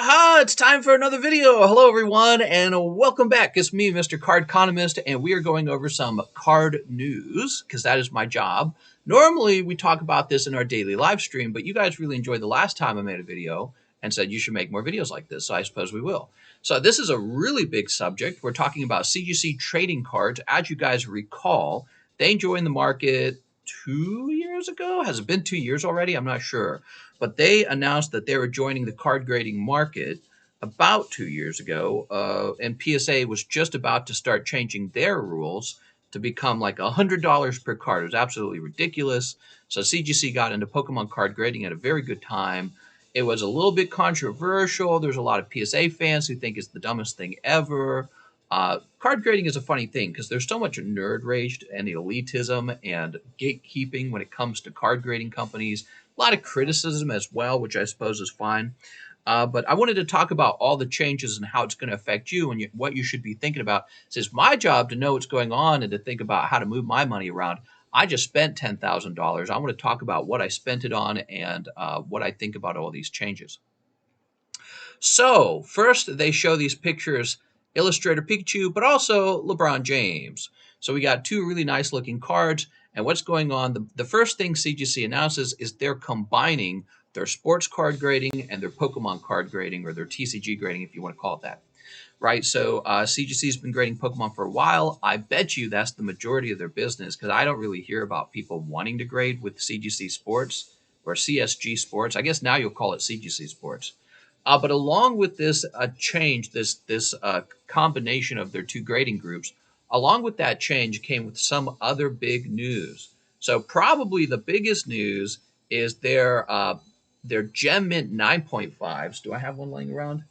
Aha! It's time for another video. Hello, everyone, and welcome back. It's me, Mr. Cardconomist, and we are going over some card news because that is my job. Normally, we talk about this in our daily live stream, but you guys really enjoyed the last time I made a video and said you should make more videos like this, so I suppose we will. So this is a really big subject. We're talking about CGC trading cards. As you guys recall, they joined the market 2 years ago. Has it been 2 years already? I'm not sure. But they announced that they were joining the card grading market about 2 years ago, and PSA was just about to start changing their rules to become like $100 per card. It was absolutely ridiculous. So CGC got into Pokemon card grading at a very good time. It was a little bit controversial. There's a lot of PSA fans who think it's the dumbest thing ever. Card grading is a funny thing because there's so much nerd rage and elitism and gatekeeping when it comes to card grading companies. A lot of criticism as well, which I suppose is fine. But I wanted to talk about all the changes and how it's going to affect you and what you should be thinking about. It's my job to know what's going on and to think about how to move my money around. I just spent $10,000. I want to talk about what I spent it on and what I think about all these changes. So first, they show these pictures, Illustrator Pikachu, but also LeBron James. So we got two really nice looking cards. And what's going on? The first thing CGC announces is they're combining their sports card grading and their Pokemon card grading, or their TCG grading, if you want to call it that. Right? So CGC has been grading Pokemon for a while. I bet you that's the majority of their business because I don't really hear about people wanting to grade with CGC Sports or CSG Sports. I guess now you'll call it CGC Sports. But along with this change, this combination of their two grading groups, along with that change came with some other big news. So probably the biggest news is their Gem Mint 9.5s. Do I have one laying around?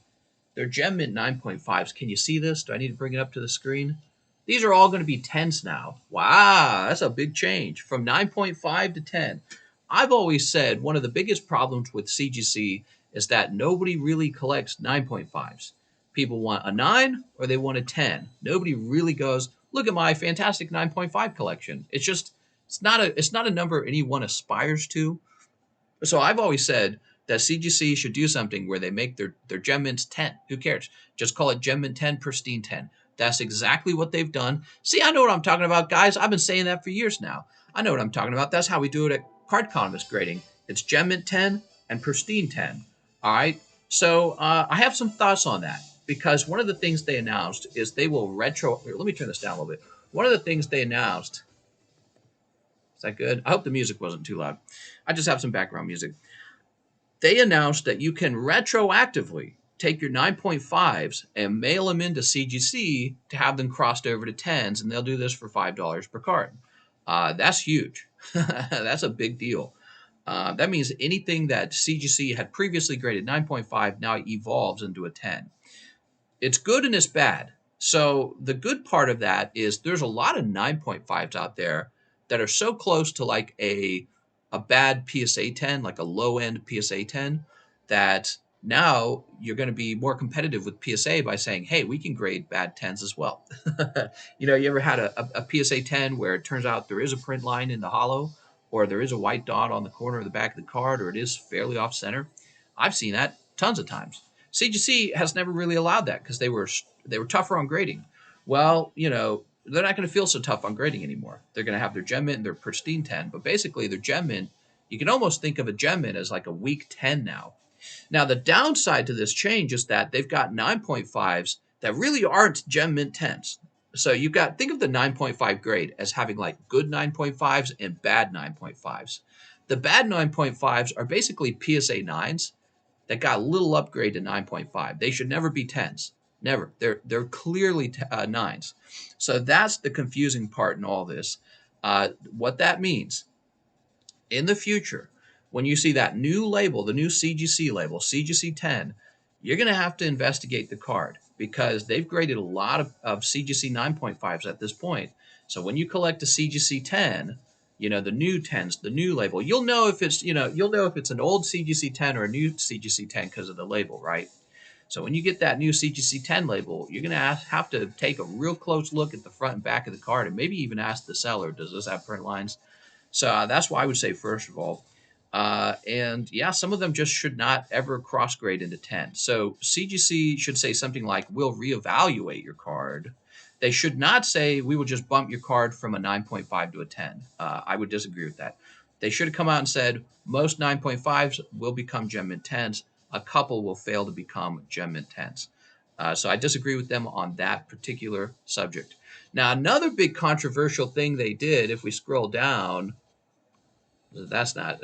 Their Gem Mint 9.5s. Can you see this? Do I need to bring it up to the screen? These are all going to be 10s now. Wow, that's a big change from 9.5 to 10. I've always said one of the biggest problems with CGC is that nobody really collects 9.5s. People want a 9 or they want a 10. Nobody really goes, look at my fantastic 9.5 collection. It's not a number anyone aspires to. So I've always said that CGC should do something where they make their Gem Mints 10. Who cares? Just call it Gem Mint 10, Pristine 10. That's exactly what they've done. See, I know what I'm talking about, guys. I've been saying that for years now. I know what I'm talking about. That's how we do it at Cardconomist grading. It's Gem Mint 10 and Pristine 10. All right. So I have some thoughts on that because one of the things they announced is they will retro. Here, let me turn this down a little bit. One of the things they announced. Is that good? I hope the music wasn't too loud. I just have some background music. They announced that you can retroactively take your 9.5s and mail them into CGC to have them crossed over to 10s, and they'll do this for $5 per card. That's huge. That's a big deal. That means anything that CGC had previously graded 9.5 now evolves into a 10. It's good and it's bad. So the good part of that is there's a lot of 9.5s out there that are so close to like a bad PSA 10, like a low-end PSA 10, that now you're going to be more competitive with PSA by saying, hey, we can grade bad 10s as well. You ever had a PSA 10 where it turns out there is a print line in the hollow, or there is a white dot on the corner of the back of the card, or it is fairly off-center? I've seen that tons of times. CGC has never really allowed that because they were tougher on grading. Well, they're not going to feel so tough on grading anymore. They're going to have their Gem Mint and their Pristine 10, but basically their Gem Mint, you can almost think of a Gem Mint as like a weak 10 now. Now, the downside to this change is that they've got 9.5s that really aren't Gem Mint 10s. So think of the 9.5 grade as having like good 9.5s and bad 9.5s. The bad 9.5s are basically PSA 9s that got a little upgrade to 9.5. They should never be 10s. Never. They're clearly 9s. So that's the confusing part in all this. What that means, in the future, when you see that new label, the new CGC label, CGC 10, you're going to have to investigate the card because they've graded a lot of CGC 9.5s at this point. So when you collect a CGC 10, the new 10s, the new label, you'll know if it's an old CGC 10 or a new CGC 10 because of the label, right? So when you get that new CGC 10 label, you're going to have to take a real close look at the front and back of the card and maybe even ask the seller, does this have print lines? So that's why I would say, first of all, And yeah, some of them just should not ever cross grade into 10. So CGC should say something like, we'll reevaluate your card. They should not say, we will just bump your card from a 9.5 to a 10. I would disagree with that. They should have come out and said, most 9.5s will become Gem Mint 10s. A couple will fail to become Gem Mint 10s. So I disagree with them on that particular subject. Now, another big controversial thing they did, if we scroll down, that's not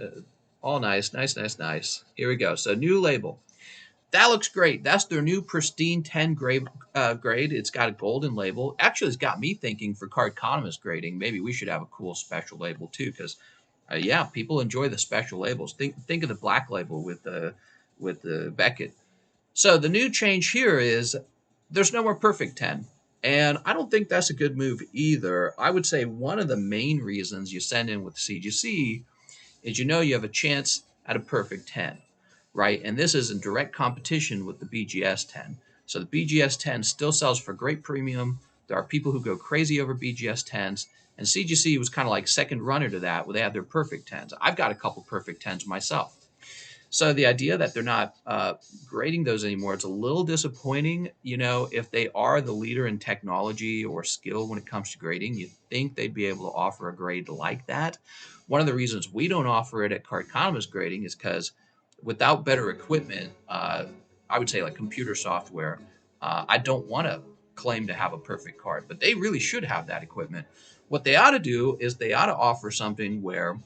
all nice, nice, nice, nice. Here we go. So new label. That looks great. That's their new Pristine 10 grade. It's got a golden label. Actually, it's got me thinking for Cardconomist grading, maybe we should have a cool special label too, because yeah, people enjoy the special labels. Think of the black label with the Beckett. So the new change here is there's no more perfect 10. And I don't think that's a good move either. I would say one of the main reasons you send in with CGC is you have a chance at a perfect 10, right? And this is in direct competition with the BGS 10. So the BGS 10 still sells for great premium. There are people who go crazy over BGS 10s, and CGC was kind of like second runner to that, where they had their perfect 10s. I've got a couple perfect 10s myself. So the idea that they're not grading those anymore, it's a little disappointing. If they are the leader in technology or skill when it comes to grading, you'd think they'd be able to offer a grade like that. One of the reasons we don't offer it at Cardconomist Grading is because without better equipment, I would say like computer software, I don't want to claim to have a perfect card, but they really should have that equipment. What they ought to do is they ought to offer something where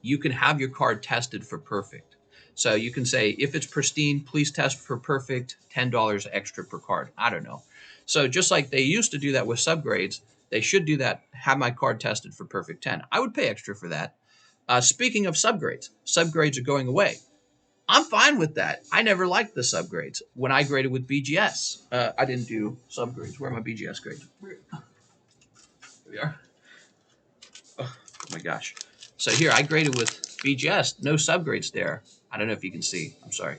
you can have your card tested for perfect. So you can say, if it's pristine, please test for perfect, $10 extra per card. I don't know. So just like they used to do that with subgrades, they should do that, have my card tested for perfect 10. I would pay extra for that. Speaking of subgrades are going away. I'm fine with that. I never liked the subgrades. When I graded with BGS, I didn't do subgrades. Where are my BGS grades? Here we are. Oh my gosh. So here I graded with BGS, no subgrades there. I don't know if you can see. I'm sorry.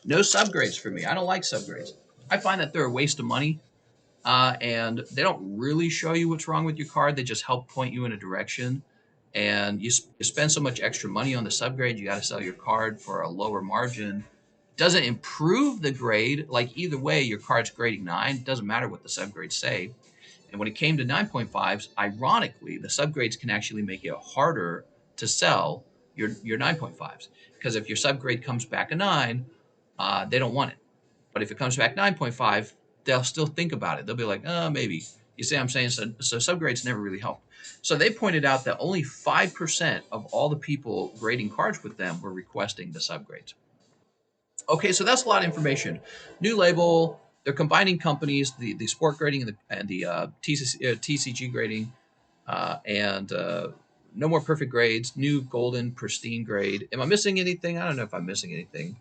No subgrades for me. I don't like subgrades. I find that they're a waste of money, and they don't really show you what's wrong with your card. They just help point you in a direction. And you spend so much extra money on the subgrade, you got to sell your card for a lower margin. Doesn't improve the grade. Like either way, your card's grading 9. It doesn't matter what the subgrades say. And when it came to 9.5s, ironically, the subgrades can actually make it harder to sell your 9.5s. Because if your subgrade comes back a 9, they don't want it. But if it comes back 9.5, they'll still think about it. They'll be like, maybe. You see what I'm saying? So subgrades never really help. So they pointed out that only 5% of all the people grading cards with them were requesting the subgrades. Okay, so that's a lot of information. New label. They're combining companies, the sport grading and the TCG grading, and no more perfect grades. New golden pristine grade. Am I missing anything? I don't know if I'm missing anything.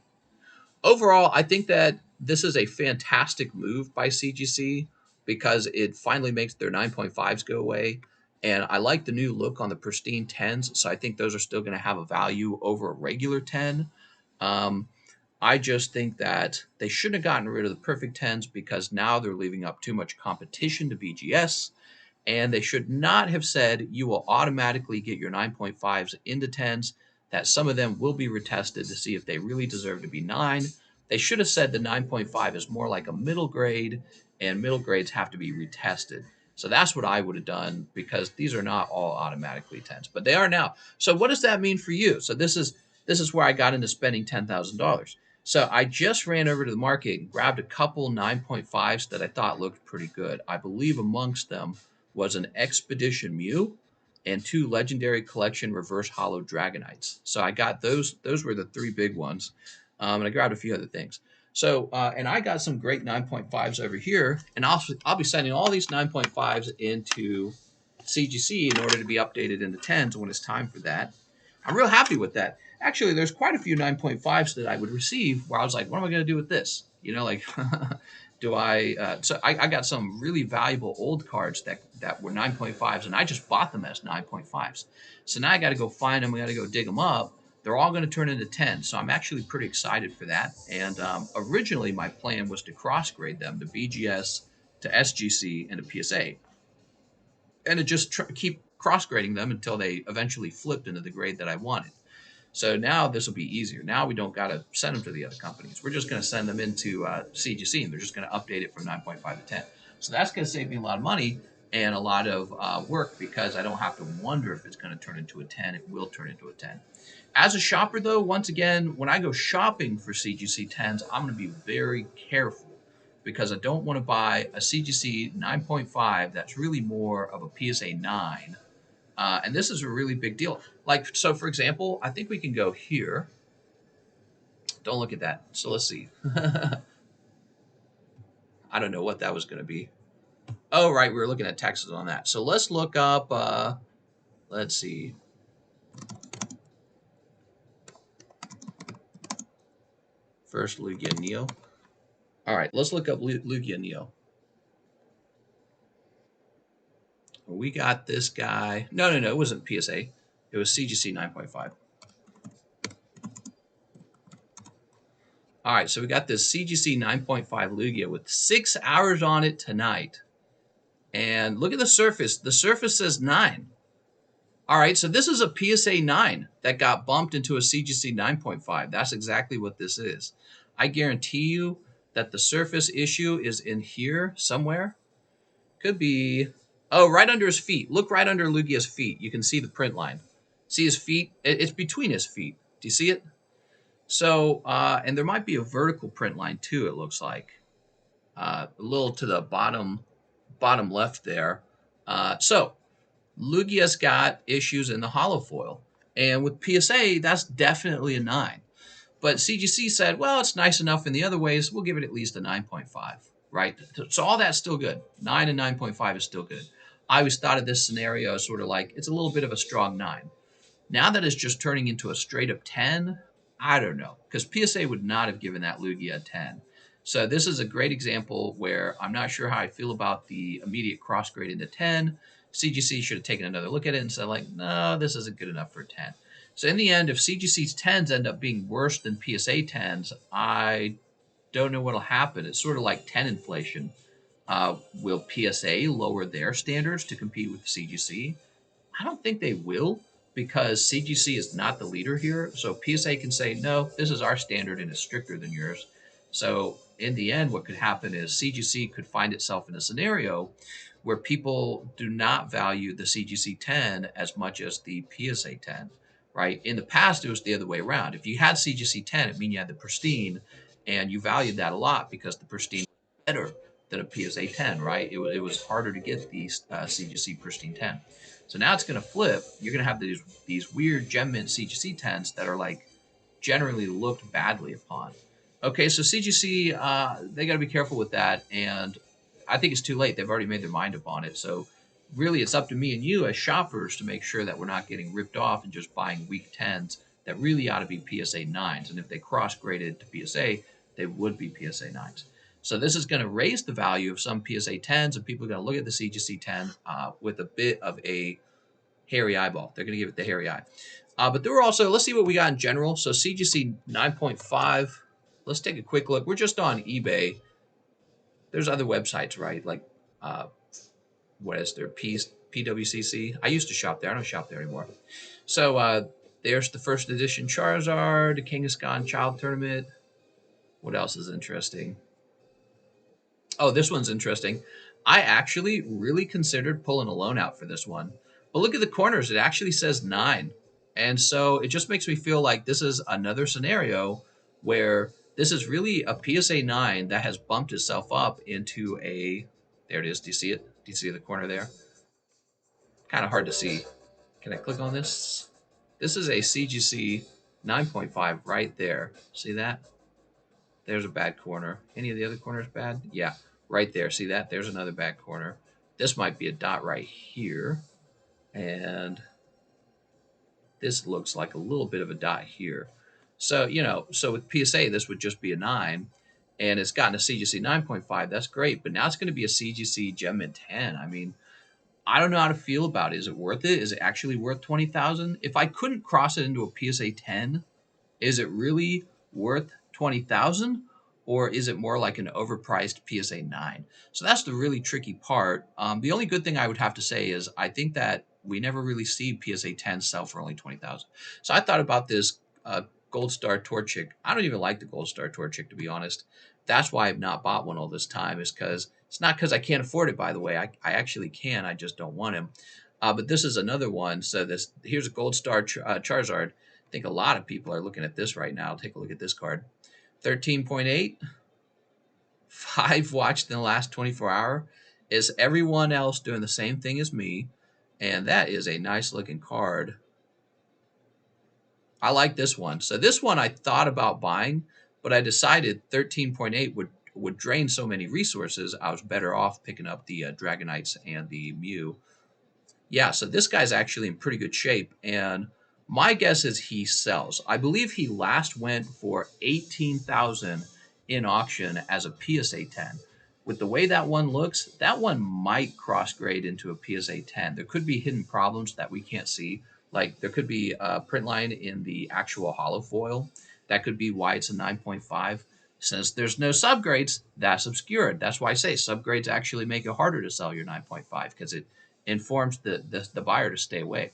Overall, I think that this is a fantastic move by CGC because it finally makes their 9.5s go away. And I like the new look on the pristine 10s, so I think those are still going to have a value over a regular 10. Um, I just think that they shouldn't have gotten rid of the perfect 10s because now they're leaving up too much competition to BGS. And they should not have said you will automatically get your 9.5s into 10s, that some of them will be retested to see if they really deserve to be 9. They should have said the 9.5 is more like a middle grade, and middle grades have to be retested. So that's what I would have done because these are not all automatically 10s, but they are now. So what does that mean for you? So this is where I got into spending $10,000. So I just ran over to the market and grabbed a couple 9.5s that I thought looked pretty good. I believe amongst them was an Expedition Mew and 2 Legendary Collection Reverse Hollow Dragonites. So I got those. Those were the 3 big ones. And I grabbed a few other things. So, and I got some great 9.5s over here. And I'll be sending all these 9.5s into CGC in order to be updated into 10s when it's time for that. I'm real happy with that. Actually, there's quite a few 9.5s that I would receive where I was like, what am I going to do with this? Like, do I? So I got some really valuable old cards that were 9.5s, and I just bought them as 9.5s. So now I got to go find them. I got to go dig them up. They're all going to turn into 10. So I'm actually pretty excited for that. And originally, my plan was to cross grade them to BGS, to SGC, and to PSA, and to just keep cross grading them until they eventually flipped into the grade that I wanted. So now this will be easier. Now we don't got to send them to the other companies. We're just going to send them into CGC, and they're just going to update it from 9.5 to 10. So that's going to save me a lot of money and a lot of work, because I don't have to wonder if it's going to turn into a 10. It will turn into a 10. As a shopper, though, once again, when I go shopping for CGC 10s, I'm going to be very careful, because I don't want to buy a CGC 9.5 that's really more of a PSA 9. And this is a really big deal. Like, so for example, I think we can go here. Don't look at that. So let's see. I don't know what that was going to be. Oh, right. We were looking at taxes on that. So let's look up, let's see. First, Lugia Neo. All right, let's look up Lugia Neo. We got this guy. No, it wasn't PSA. It was CGC 9.5. All right, so we got this CGC 9.5 Lugia with 6 hours on it tonight. And look at the surface. The surface says 9. All right, so this is a PSA 9 that got bumped into a CGC 9.5. That's exactly what this is. I guarantee you that the surface issue is in here somewhere. Could be, oh, right under his feet. Look right under Lugia's feet. You can see the print line. See his feet? It's between his feet. Do you see it? So, and there might be a vertical print line too, it looks like. A little to the bottom left there. So, Lugia's got issues in the hollow foil. And with PSA, that's definitely a 9. But CGC said, well, it's nice enough in the other ways. We'll give it at least a 9.5, right? So all that's still good. 9 and 9.5 is still good. I always thought of this scenario as sort of like it's a little bit of a strong 9. Now that it's just turning into a straight up 10, I don't know, because PSA would not have given that Lugia a 10. So this is a great example where I'm not sure how I feel about the immediate cross grade into 10. CGC should have taken another look at it and said, like, no, this isn't good enough for a 10. So in the end, if CGC's 10s end up being worse than PSA 10s, I don't know what'll happen. It's sort of like 10 inflation. Will PSA lower their standards to compete with CGC? I don't think they will, because CGC is not the leader here. So PSA can say, no, this is our standard and it's stricter than yours. So in the end, what could happen is CGC could find itself in a scenario where people do not value the CGC 10 as much as the PSA 10, right? In the past, it was the other way around. If you had CGC 10, it means you had the Pristine, and you valued that a lot because the Pristine was better than a PSA 10, right? It was harder to get the CGC Pristine 10. So now it's going to flip. You're going to have these weird gem mint CGC 10s that are like generally looked badly upon. Okay, so CGC, they got to be careful with that, and I think it's too late. They've already made their mind up on it. So really, it's up to me and you as shoppers to make sure that we're not getting ripped off and just buying weak 10s that really ought to be PSA 9s. And if they cross-graded to PSA, they would be PSA 9s. So this is going to raise the value of some PSA 10s, and people are going to look at the CGC 10 with a bit of a hairy eyeball. They're going to give it the hairy eye. But there were also, let's see what we got in general. So CGC 9.5, let's take a quick look. We're just on eBay. There's other websites, right? Like, what is there? PWCC. I used to shop there. I don't shop there anymore. So there's the first edition Charizard, the Kangaskhan Child Tournament. What else is interesting? Oh, this one's interesting. I actually really considered pulling a loan out for this one. But look at the corners. It actually says 9. And so it just makes me feel like this is another scenario where this is really a PSA 9 that has bumped itself up into a, there it is. Do you see it? Do you see the corner there? Kind of hard to see. Can I click on this? This is a CGC 9.5 right there. See that? There's a bad corner. Any of the other corners bad? Yeah, right there. See that? There's another bad corner. This might be a dot right here. And this looks like a little bit of a dot here. So, so with PSA, this would just be a 9. And it's gotten a CGC 9.5. That's great. But now it's going to be a CGC Gem Mint 10. I mean, I don't know how to feel about it. Is it worth it? Is it actually worth 20,000? If I couldn't cross it into a PSA 10, is it really worth 20,000, or is it more like an overpriced PSA 9? So that's the really tricky part. The only good thing I would have to say is I think that we never really see PSA 10 sell for only 20,000. So I thought about this Gold Star Torchic. I don't even like the Gold Star Torchic, to be honest. That's why I've not bought one all this time, is because it's not because I can't afford it, by the way. I actually can. I just don't want him. But this is another one. So here's a Gold Star Charizard. I think a lot of people are looking at this right now. Take a look at this card. 13.8. 5 watched in the last 24 hours. Is everyone else doing the same thing as me? And that is a nice looking card. I like this one. So this one I thought about buying, but I decided 13.8 would drain so many resources. I was better off picking up the Dragonites and the Mew. Yeah, so this guy's actually in pretty good shape, and my guess is he sells. I believe he last went for 18,000 in auction as a PSA 10. With the way that one looks, that one might cross grade into a PSA 10. There could be hidden problems that we can't see. Like there could be a print line in the actual hollow foil. That could be why it's a 9.5. Since there's no subgrades, that's obscured. That's why I say subgrades actually make it harder to sell your 9.5 because it informs the buyer to stay away.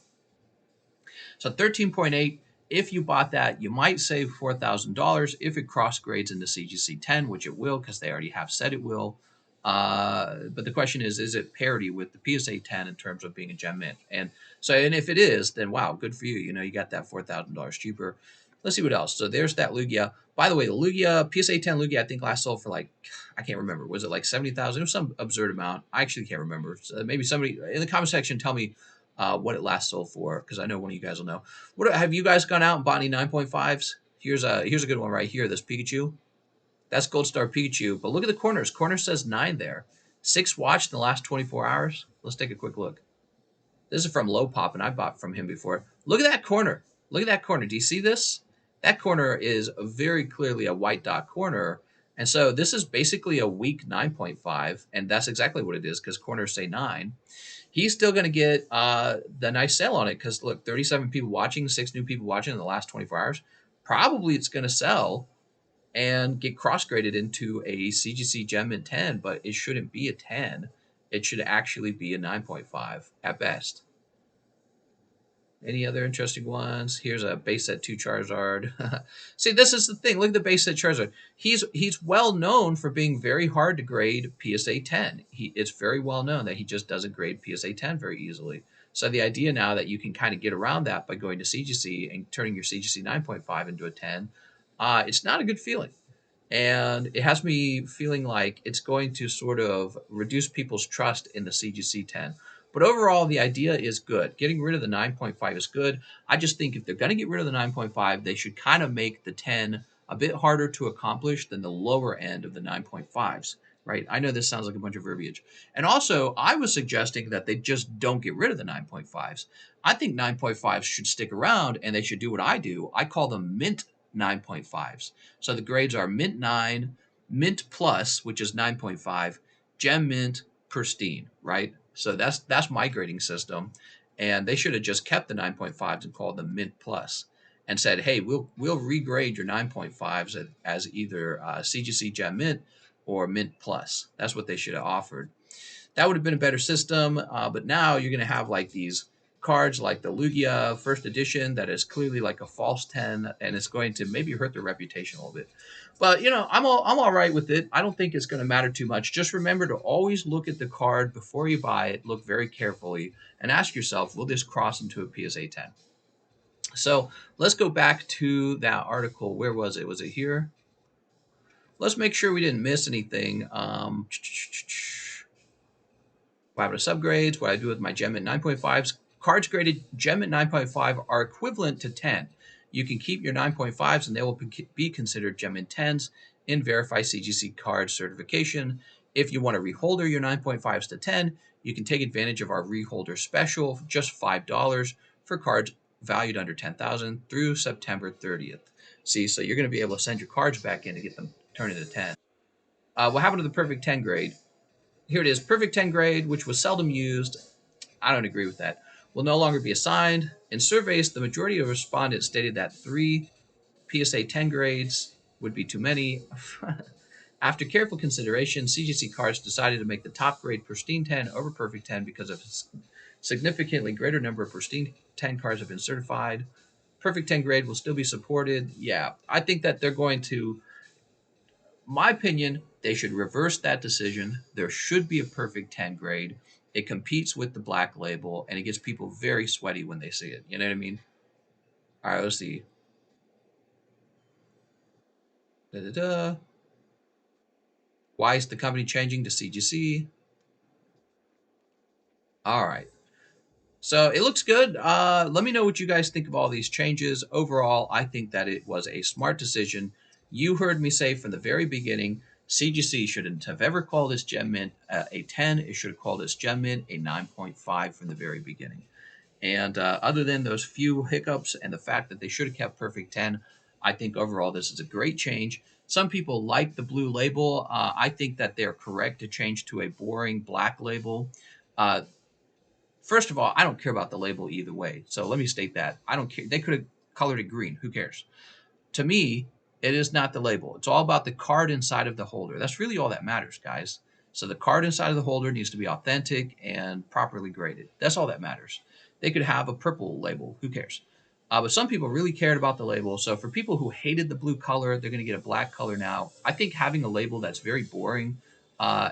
So 13.8, if you bought that, you might save $4,000 if it cross grades into CGC 10, which it will because they already have said it will. But the question is it parity with the PSA 10 in terms of being a gem mint? And if it is, then wow, good for you. You got that $4,000 cheaper. Let's see what else. So there's that Lugia. By the way, the Lugia, PSA 10 Lugia, I think last sold for like, I can't remember. Was it like 70,000? It was some absurd amount. I actually can't remember. So maybe somebody in the comment section tell me what it last sold for, because I know one of you guys will know. What have you guys gone out and bought any 9.5s? Here's a good one right here. This Pikachu. That's Gold Star Pikachu. But look at the corners. Corner says 9 there. 6 watched in the last 24 hours. Let's take a quick look. This is from Low Pop, and I bought from him before. Look at that corner. Look at that corner. Do you see this? That corner is very clearly a white dot corner. And so this is basically a weak 9.5, and that's exactly what it is because corners say 9. He's still going to get the nice sale on it because, look, 37 people watching, 6 new people watching in the last 24 hours. Probably it's going to sell and get cross-graded into a CGC Gem Mint 10, but it shouldn't be a 10. It should actually be a 9.5 at best. Any other interesting ones? Here's a base set 2 Charizard. See, this is the thing. Look at the base set Charizard. He's well known for being very hard to grade PSA 10. It's very well known that he just doesn't grade PSA 10 very easily. So the idea now that you can kind of get around that by going to CGC and turning your CGC 9.5 into a 10, it's not a good feeling. And it has me feeling like it's going to sort of reduce people's trust in the CGC 10. But overall, the idea is good. Getting rid of the 9.5 is good. I just think if they're going to get rid of the 9.5, they should kind of make the 10 a bit harder to accomplish than the lower end of the 9.5s, right? I know this sounds like a bunch of verbiage. And also, I was suggesting that they just don't get rid of the 9.5s. I think 9.5s should stick around, and they should do what I do. I call them mint 9.5s. So the grades are Mint 9, Mint Plus, which is 9.5, Gem Mint, Pristine, right? So that's my grading system. And they should have just kept the 9.5s and called them Mint Plus and said, hey, we'll regrade your 9.5s as either CGC Gem Mint or Mint Plus. That's what they should have offered. That would have been a better system. But now you're going to have like these cards like the Lugia first edition that is clearly like a false 10, and it's going to maybe hurt their reputation a little bit. But I'm all right with it. I don't think it's going to matter too much. Just remember to always look at the card before you buy it. Look very carefully and ask yourself, will this cross into a PSA 10? So let's go back to that article. Where was it? Was it here? Let's make sure we didn't miss anything. What happened to subgrades? What I do with my Gem Mint 9.5s? Cards graded Gem Mint 9.5 are equivalent to 10. You can keep your 9.5s and they will be considered Gem Mint 10s in Verify CGC card certification. If you want to reholder your 9.5s to 10, you can take advantage of our reholder special, just $5 for cards valued under 10,000 through September 30th. See, so you're going to be able to send your cards back in to get them turned into 10. What happened to the perfect 10 grade? Here it is, perfect 10 grade, which was seldom used. I don't agree with that. Will no longer be assigned. In surveys, the majority of respondents stated that 3 PSA 10 grades would be too many. After careful consideration, CGC cards decided to make the top grade Pristine 10 over Perfect 10 because of its Significantly greater number of Pristine 10 cards have been certified. Perfect 10 grade will still be supported. Yeah, I think that they're going to, my opinion, they should reverse that decision. There should be a perfect 10 grade. It competes with the black label and it gets people very sweaty when they see it. You know what I mean? All right, let's see. Da, da, da. Why is the company changing to CGC? All right. So it looks good. Let me know what you guys think of all these changes. Overall, I think that it was a smart decision. You heard me say from the very beginning, CGC shouldn't have ever called this Gem Mint a 10. It should have called this Gem Mint a 9.5 from the very beginning. And other than those few hiccups and the fact that they should have kept Perfect 10, I think overall this is a great change. Some people like the blue label. I think that they're correct to change to a boring black label. Uh, First of all, I don't care about the label either way. So let me state that. I don't care. They could have colored it green. Who cares? To me, it is not the label. It's all about the card inside of the holder. That's really all that matters, guys. So the card inside of the holder needs to be authentic and properly graded. That's all that matters. They could have a purple label. Who cares? But some people really cared about the label. So for people who hated the blue color, they're going to get a black color now. I think having a label that's very boring, uh,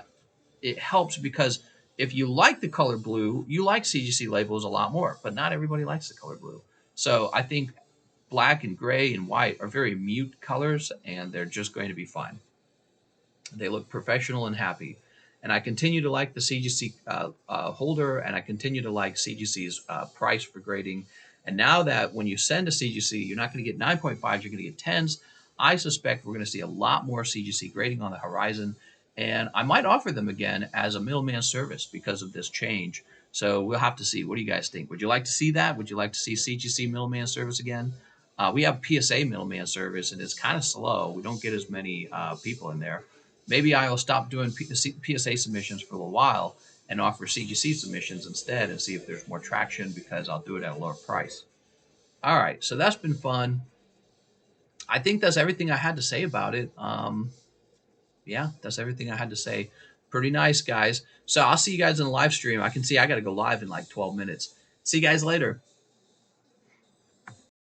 it helps because if you like the color blue, you like CGC labels a lot more, but not everybody likes the color blue. So I think black and gray and white are very mute colors and they're just going to be fine. They look professional and happy. And I continue to like the CGC holder, and I continue to like CGC's price for grading. And now that when you send a CGC, you're not going to get 9.5s, you're going to get 10s. I suspect we're going to see a lot more CGC grading on the horizon. And I might offer them again as a middleman service because of this change. So we'll have to see. What do you guys think? Would you like to see that? Would you like to see CGC middleman service again? We have PSA middleman service, and it's kind of slow. We don't get as many people in there. Maybe I'll stop doing PSA submissions for a little while and offer CGC submissions instead and see if there's more traction because I'll do it at a lower price. All right, so that's been fun. I think that's everything I had to say about it. Yeah, that's everything I had to say. Pretty nice, guys. So I'll see you guys in the live stream. I can see I got to go live in like 12 minutes. See you guys later.